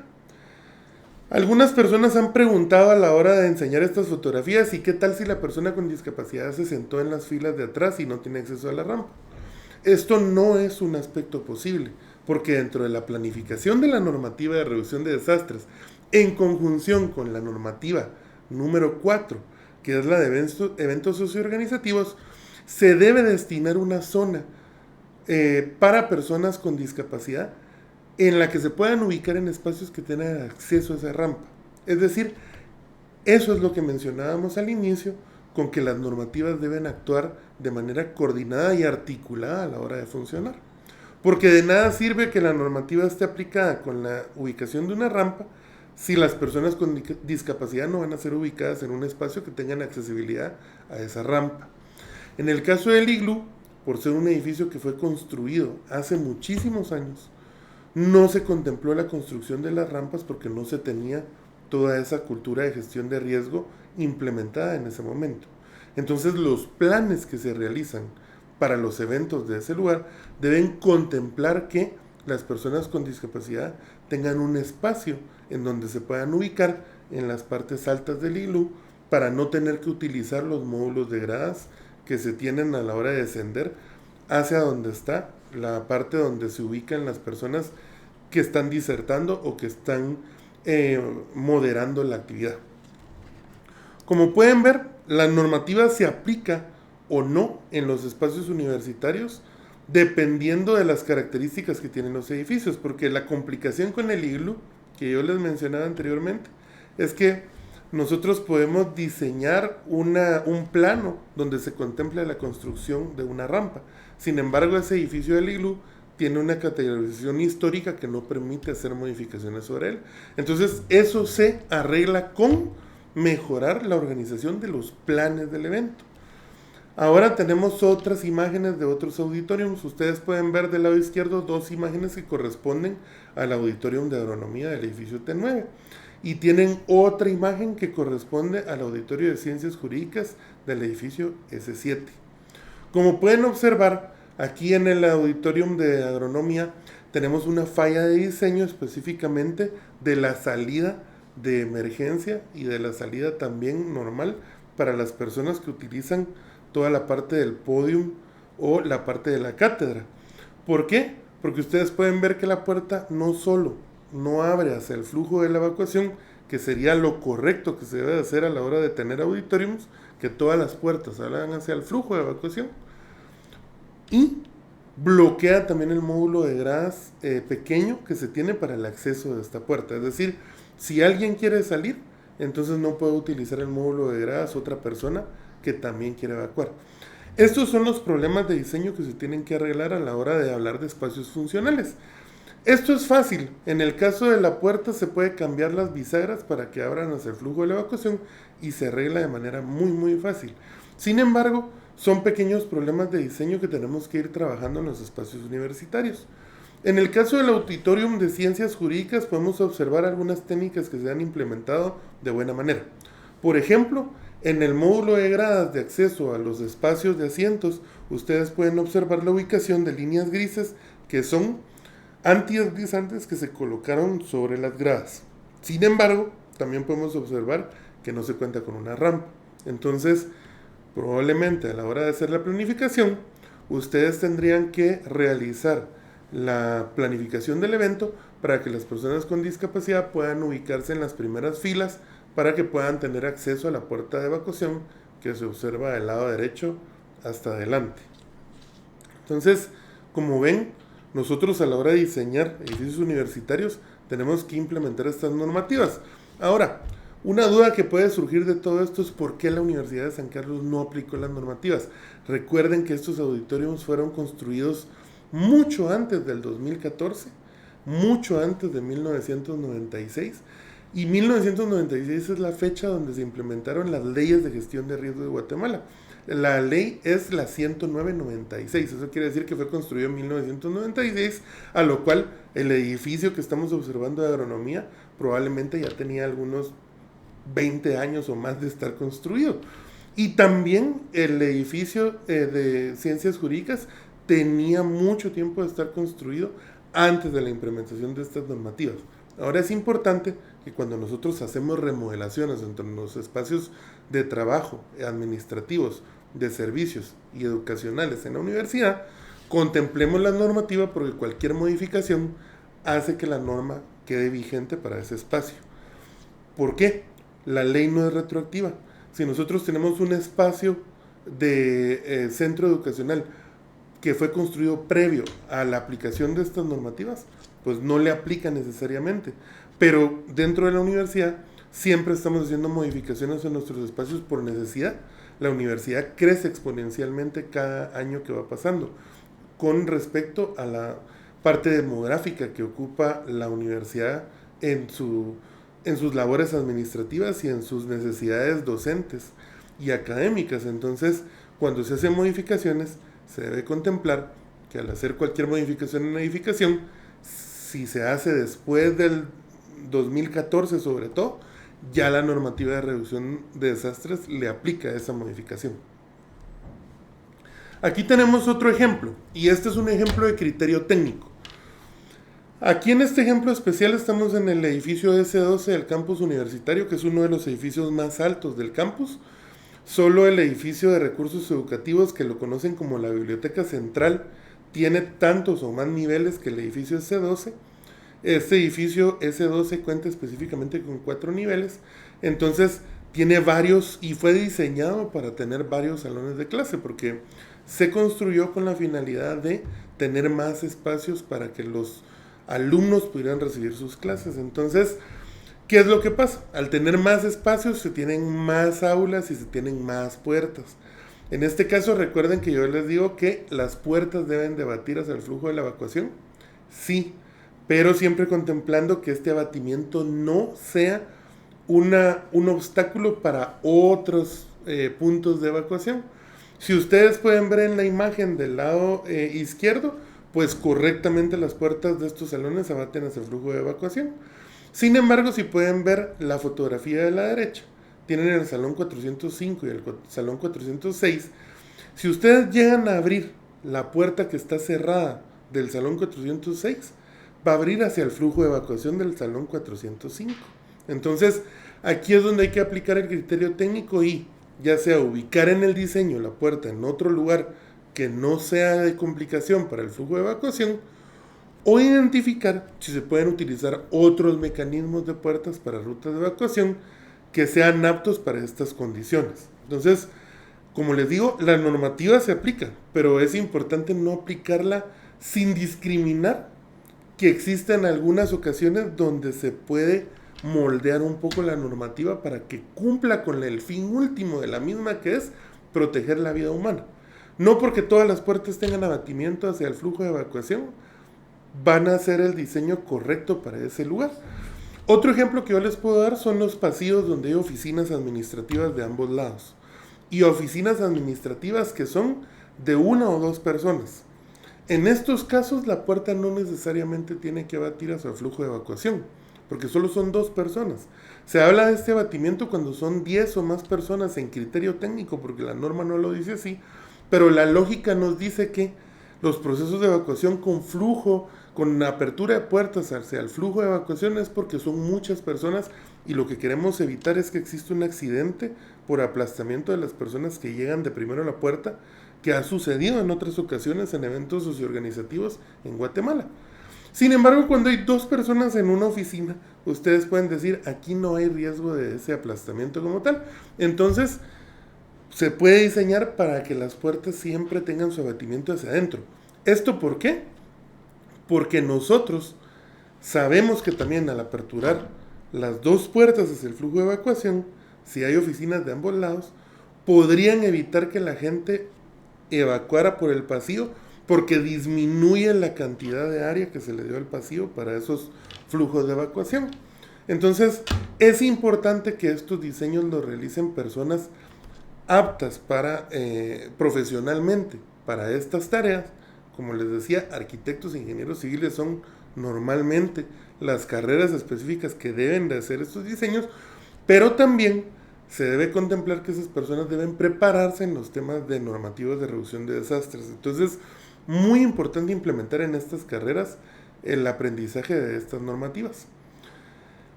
Algunas personas han preguntado a la hora de enseñar estas fotografías, ¿y qué tal si la persona con discapacidad se sentó en las filas de atrás y no tiene acceso a la rampa? Esto no es un aspecto posible, porque dentro de la planificación de la normativa de reducción de desastres, en conjunción con la normativa número 4, que es la de eventos socioorganizativos, se debe destinar una zona para personas con discapacidad en la que se puedan ubicar en espacios que tengan acceso a esa rampa. Es decir, eso es lo que mencionábamos al inicio, con que las normativas deben actuar de manera coordinada y articulada a la hora de funcionar. Porque de nada sirve que la normativa esté aplicada con la ubicación de una rampa si las personas con discapacidad no van a ser ubicadas en un espacio que tengan accesibilidad a esa rampa. En el caso del iglú, por ser un edificio que fue construido hace muchísimos años, no se contempló la construcción de las rampas porque no se tenía toda esa cultura de gestión de riesgo implementada en ese momento. Entonces los planes que se realizan para los eventos de ese lugar deben contemplar que las personas con discapacidad tengan un espacio en donde se puedan ubicar en las partes altas del iglú para no tener que utilizar los módulos de gradas que se tienen a la hora de descender hacia donde está la parte donde se ubican las personas que están disertando o que están moderando la actividad. Como pueden ver, la normativa se aplica o no en los espacios universitarios dependiendo de las características que tienen los edificios, porque la complicación con el iglú que yo les mencionaba anteriormente es que nosotros podemos diseñar un plano donde se contempla la construcción de una rampa. Sin embargo, ese edificio del iglú tiene una categorización histórica que no permite hacer modificaciones sobre él. Entonces, eso se arregla con mejorar la organización de los planes del evento. Ahora tenemos otras imágenes de otros auditoriums. Ustedes pueden ver del lado izquierdo dos imágenes que corresponden al auditorium de agronomía del edificio T9. Y tienen otra imagen que corresponde al auditorio de ciencias jurídicas del edificio S7. Como pueden observar, aquí en el auditorium de agronomía tenemos una falla de diseño específicamente de la salida de emergencia y de la salida también normal para las personas que utilizan toda la parte del podium o la parte de la cátedra. ¿Por qué? Porque ustedes pueden ver que la puerta no solo no abre hacia el flujo de la evacuación, que sería lo correcto que se debe hacer a la hora de tener auditoriums, que todas las puertas abran hacia el flujo de evacuación, y bloquea también el módulo de gradas pequeño que se tiene para el acceso de esta puerta. Es decir, si alguien quiere salir, entonces no puede utilizar el módulo de gradas otra persona que también quiere evacuar. Estos son los problemas de diseño que se tienen que arreglar a la hora de hablar de espacios funcionales. Esto es fácil. En el caso de la puerta se puede cambiar las bisagras para que abran hacia el flujo de la evacuación y se arregla de manera muy fácil. Sin embargo, son pequeños problemas de diseño que tenemos que ir trabajando en los espacios universitarios. En el caso del auditorium de ciencias jurídicas podemos observar algunas técnicas que se han implementado de buena manera. Por ejemplo, en el módulo de gradas de acceso a los espacios de asientos, ustedes pueden observar la ubicación de líneas grises que son antideslizantes que se colocaron sobre las gradas. Sin embargo, también podemos observar que no se cuenta con una rampa. Entonces, probablemente a la hora de hacer la planificación, ustedes tendrían que realizar la planificación del evento para que las personas con discapacidad puedan ubicarse en las primeras filas para que puedan tener acceso a la puerta de evacuación que se observa del lado derecho hasta adelante. Entonces, como ven, nosotros a la hora de diseñar edificios universitarios tenemos que implementar estas normativas. Ahora, una duda que puede surgir de todo esto es por qué la Universidad de San Carlos no aplicó las normativas. Recuerden que estos auditoriums fueron construidos mucho antes del 2014, mucho antes de 1996, y 1996 es la fecha donde se implementaron las leyes de gestión de riesgo de Guatemala. La ley es la 10996, eso quiere decir que fue construido en 1996, a lo cual el edificio que estamos observando de agronomía probablemente ya tenía algunos 20 años o más de estar construido. Y también el edificio de ciencias jurídicas tenía mucho tiempo de estar construido antes de la implementación de estas normativas. Ahora es importante que cuando nosotros hacemos remodelaciones entre los espacios de trabajo, administrativos, de servicios y educacionales en la universidad, contemplemos la normativa porque cualquier modificación hace que la norma quede vigente para ese espacio. ¿Por qué? La ley no es retroactiva. Si nosotros tenemos un espacio de centro educacional que fue construido previo a la aplicación de estas normativas, pues no le aplica necesariamente. Pero dentro de la universidad siempre estamos haciendo modificaciones en nuestros espacios por necesidad. La universidad crece exponencialmente cada año que va pasando con respecto a la parte demográfica que ocupa la universidad en sus labores administrativas y en sus necesidades docentes y académicas. Entonces, cuando se hacen modificaciones, se debe contemplar que al hacer cualquier modificación en una edificación, si se hace después del 2014 sobre todo, ya la normativa de reducción de desastres le aplica esa modificación. Aquí tenemos otro ejemplo, y este es un ejemplo de criterio técnico. Aquí en este ejemplo especial estamos en el edificio S12 del campus universitario, que es uno de los edificios más altos del campus. Solo el edificio de recursos educativos, que lo conocen como la Biblioteca Central, tiene tantos o más niveles que el edificio S12. Este edificio S12 cuenta específicamente con 4 niveles, entonces tiene varios y fue diseñado para tener varios salones de clase, porque se construyó con la finalidad de tener más espacios para que los alumnos pudieran recibir sus clases. Entonces, ¿qué es lo que pasa? Al tener más espacios se tienen más aulas y se tienen más puertas. En este caso recuerden que yo les digo que las puertas deben de batir hacia el flujo de la evacuación. Sí, pero siempre contemplando que este abatimiento no sea un obstáculo para otros puntos de evacuación. Si ustedes pueden ver en la imagen del lado izquierdo, pues correctamente las puertas de estos salones abaten hacia el flujo de evacuación. Sin embargo, si pueden ver la fotografía de la derecha, tienen el salón 405 y el salón 406. Si ustedes llegan a abrir la puerta que está cerrada del salón 406, va a abrir hacia el flujo de evacuación del salón 405. Entonces, aquí es donde hay que aplicar el criterio técnico y ya sea ubicar en el diseño la puerta en otro lugar que no sea de complicación para el flujo de evacuación, o identificar si se pueden utilizar otros mecanismos de puertas para rutas de evacuación que sean aptos para estas condiciones. Entonces, como les digo, la normativa se aplica, pero es importante no aplicarla sin discriminar que existen algunas ocasiones donde se puede moldear un poco la normativa para que cumpla con el fin último de la misma, que es proteger la vida humana. No porque todas las puertas tengan abatimiento hacia el flujo de evacuación, van a hacer el diseño correcto para ese lugar. Otro ejemplo que yo les puedo dar son los pasillos donde hay oficinas administrativas de ambos lados. Y oficinas administrativas que son de 1 o 2 personas. En estos casos la puerta no necesariamente tiene que abatir hacia el flujo de evacuación, porque solo son 2 personas. Se habla de este abatimiento cuando son 10 o más personas en criterio técnico, porque la norma no lo dice así, pero la lógica nos dice que los procesos de evacuación con flujo, con la apertura de puertas hacia el flujo de evacuación es porque son muchas personas y lo que queremos evitar es que exista un accidente por aplastamiento de las personas que llegan de primero a la puerta, que ha sucedido en otras ocasiones en eventos socioorganizativos en Guatemala. Sin embargo, cuando hay 2 personas en una oficina, ustedes pueden decir, aquí no hay riesgo de ese aplastamiento como tal. Entonces, se puede diseñar para que las puertas siempre tengan su abatimiento hacia adentro. ¿Esto por qué? Porque nosotros sabemos que también al aperturar las 2 puertas hacia el flujo de evacuación, si hay oficinas de ambos lados, podrían evitar que la gente evacuara por el pasillo, porque disminuye la cantidad de área que se le dio al pasillo para esos flujos de evacuación. Entonces, es importante que estos diseños los realicen personas aptas para profesionalmente para estas tareas. Como les decía, arquitectos e ingenieros civiles son normalmente las carreras específicas que deben de hacer estos diseños, pero también se debe contemplar que esas personas deben prepararse en los temas de normativas de reducción de desastres. Entonces, muy importante implementar en estas carreras el aprendizaje de estas normativas.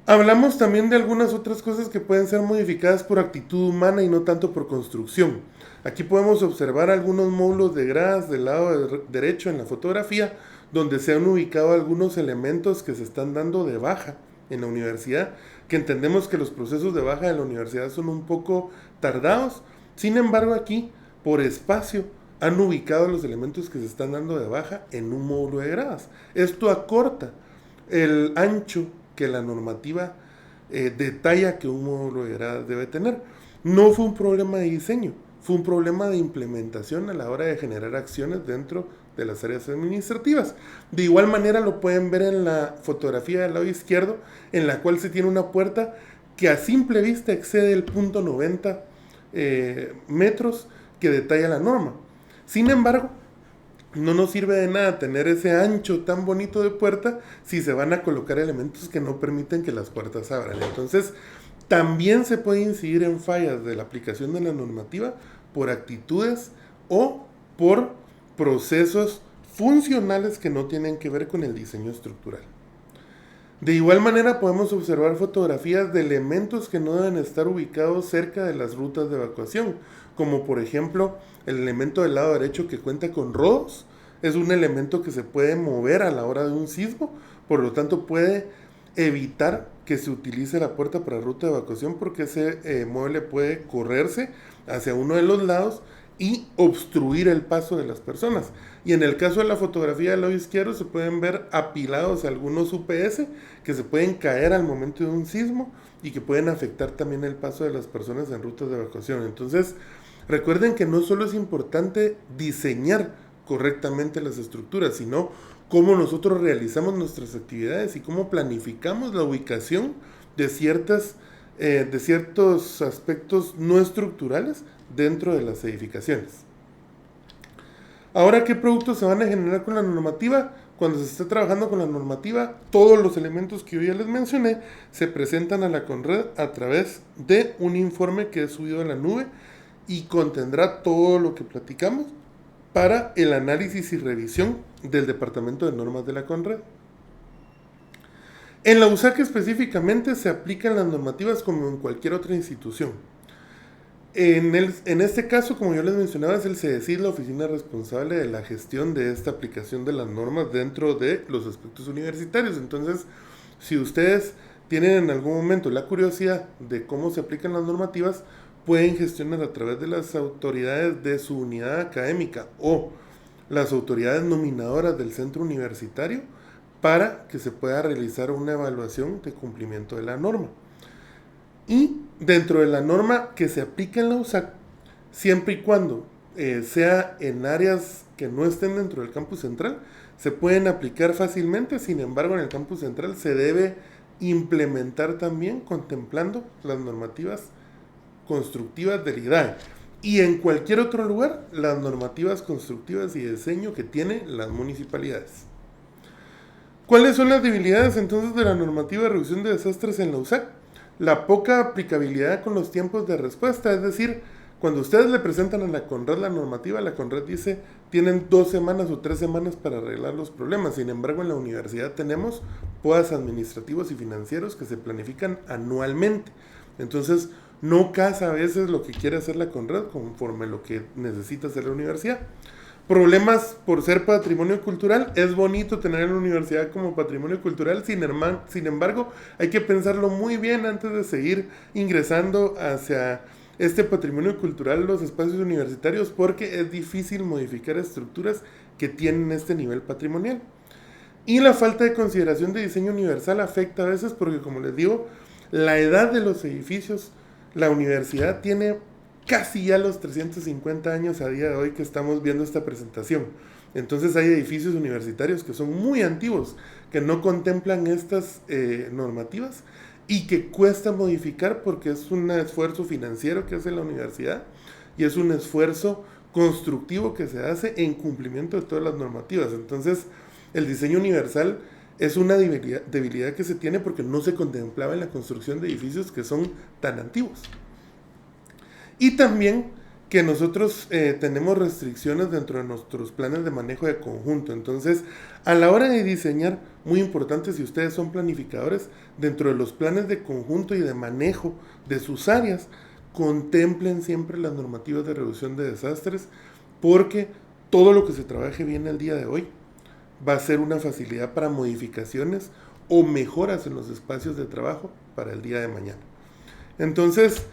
Hablamos también de algunas otras cosas que pueden ser modificadas por actitud humana y no tanto por construcción. Aquí podemos observar algunos módulos de gradas del lado derecho en la fotografía, donde se han ubicado algunos elementos que se están dando de baja en la universidad, que entendemos que los procesos de baja de la universidad son un poco tardados. Sin embargo, aquí, por espacio, han ubicado los elementos que se están dando de baja en un módulo de gradas. Esto acorta el ancho que la normativa detalla que un módulo de gradas debe tener. No fue un problema de diseño, fue un problema de implementación a la hora de generar acciones dentro de las áreas administrativas. De igual manera lo pueden ver en la fotografía del lado izquierdo, en la cual se tiene una puerta que a simple vista excede el punto 90 metros que detalla la norma. Sin embargo, no nos sirve de nada tener ese ancho tan bonito de puerta si se van a colocar elementos que no permiten que las puertas abran. Entonces, también se puede incidir en fallas de la aplicación de la normativa por actitudes o por procesos funcionales que no tienen que ver con el diseño estructural. De igual manera podemos observar fotografías de elementos que no deben estar ubicados cerca de las rutas de evacuación, como por ejemplo el elemento del lado derecho que cuenta con rodos. Es un elemento que se puede mover a la hora de un sismo, por lo tanto puede evitar que se utilice la puerta para ruta de evacuación, porque ese mueble puede correrse hacia uno de los lados y obstruir el paso de las personas. Y en el caso de la fotografía del lado izquierdo se pueden ver apilados algunos UPS que se pueden caer al momento de un sismo y que pueden afectar también el paso de las personas en rutas de evacuación. Entonces, recuerden que no solo es importante diseñar correctamente las estructuras, sino cómo nosotros realizamos nuestras actividades y cómo planificamos la ubicación de ciertos aspectos no estructurales dentro de las edificaciones. Ahora, ¿qué productos se van a generar con la normativa? Cuando se está trabajando con la normativa, todos los elementos que yo ya les mencioné se presentan a la Conred a través de un informe que es subido a la nube y contendrá todo lo que platicamos para el análisis y revisión del Departamento de Normas de la Conred. En la USAC específicamente se aplican las normativas como en cualquier otra institución. En este caso, como yo les mencionaba, es el CEDECID la oficina responsable de la gestión de esta aplicación de las normas dentro de los aspectos universitarios. Entonces, si ustedes tienen en algún momento la curiosidad de cómo se aplican las normativas, pueden gestionar a través de las autoridades de su unidad académica o las autoridades nominadoras del centro universitario para que se pueda realizar una evaluación de cumplimiento de la norma. Y dentro de la norma que se aplica en la USAC, siempre y cuando sea en áreas que no estén dentro del campus central, se pueden aplicar fácilmente. Sin embargo, en el campus central se debe implementar también contemplando las normativas constructivas del IDAE y en cualquier otro lugar las normativas constructivas y de diseño que tienen las municipalidades. ¿Cuáles son las debilidades entonces de la normativa de reducción de desastres en la USAC? La poca aplicabilidad con los tiempos de respuesta, es decir, Cuando ustedes le presentan a la CONRAD la normativa, la CONRAD dice, tienen 2 semanas o 3 semanas para arreglar los problemas. Sin embargo, en la universidad tenemos POAs administrativos y financieros que se planifican anualmente. Entonces, no casa a veces lo que quiere hacer la CONRAD conforme lo que necesita hacer la universidad. Problemas por ser patrimonio cultural. Es bonito tener la universidad como patrimonio cultural, sin embargo, hay que pensarlo muy bien antes de seguir ingresando hacia este patrimonio cultural, los espacios universitarios, porque es difícil modificar estructuras que tienen este nivel patrimonial. Y la falta de consideración de diseño universal afecta a veces porque, como les digo, la edad de los edificios, la universidad tiene casi ya los 350 años a día de hoy que estamos viendo esta presentación. Entonces hay edificios universitarios que son muy antiguos, que no contemplan estas normativas y que cuesta modificar porque es un esfuerzo financiero que hace la universidad y es un esfuerzo constructivo que se hace en cumplimiento de todas las normativas. Entonces, el diseño universal es una debilidad que se tiene porque no se contemplaba en la construcción de edificios que son tan antiguos. Y también que nosotros tenemos restricciones dentro de nuestros planes de manejo de conjunto. Entonces, a la hora de diseñar, muy importante si ustedes son planificadores, dentro de los planes de conjunto y de manejo de sus áreas, contemplen siempre las normativas de reducción de desastres, porque todo lo que se trabaje bien el día de hoy va a ser una facilidad para modificaciones o mejoras en los espacios de trabajo para el día de mañana. Entonces,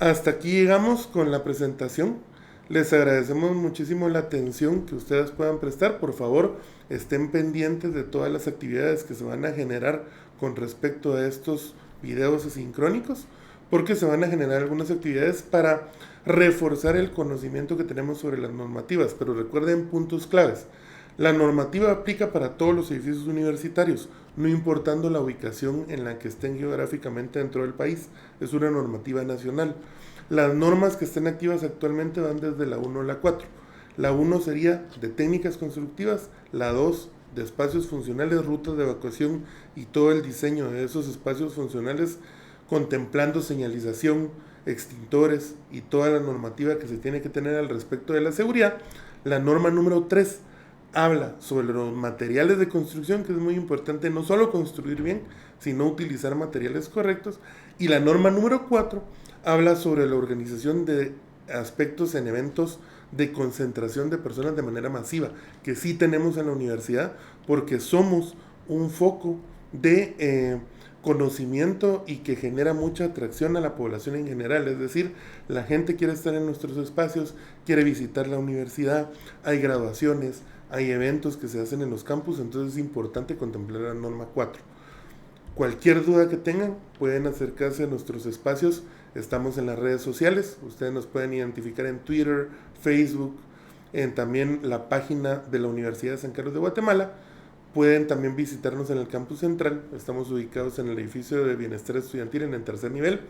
hasta aquí llegamos con la presentación. Les agradecemos muchísimo la atención que ustedes puedan prestar. Por favor, estén pendientes de todas las actividades que se van a generar con respecto a estos videos asincrónicos, porque se van a generar algunas actividades para reforzar el conocimiento que tenemos sobre las normativas. Pero recuerden puntos claves. La normativa aplica para todos los edificios universitarios, no importando la ubicación en la que estén geográficamente dentro del país. Es una normativa nacional. Las normas que estén activas actualmente van desde la 1 a la 4. La 1 sería de técnicas constructivas, la 2 de espacios funcionales, rutas de evacuación y todo el diseño de esos espacios funcionales, contemplando señalización, extintores y toda la normativa que se tiene que tener al respecto de la seguridad. La norma número 3 habla sobre los materiales de construcción, que es muy importante no solo construir bien, sino utilizar materiales correctos. Y la norma número 4 habla sobre la organización de aspectos en eventos de concentración de personas de manera masiva, que sí tenemos en la universidad, porque somos un foco de conocimiento y que genera mucha atracción a la población en general. Es decir, la gente quiere estar en nuestros espacios, quiere visitar la universidad, hay graduaciones, hay eventos que se hacen en los campus, entonces es importante contemplar la norma 4. Cualquier duda que tengan, pueden acercarse a nuestros espacios. Estamos en las redes sociales, ustedes nos pueden identificar en Twitter, Facebook, en también la página de la Universidad de San Carlos de Guatemala. Pueden también visitarnos en el campus central, estamos ubicados en el edificio de Bienestar Estudiantil en el 3er nivel.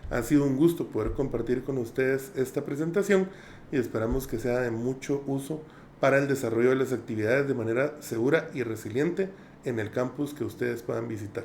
Ha sido un gusto poder compartir con ustedes esta presentación y esperamos que sea de mucho uso para el desarrollo de las actividades de manera segura y resiliente en el campus que ustedes puedan visitar.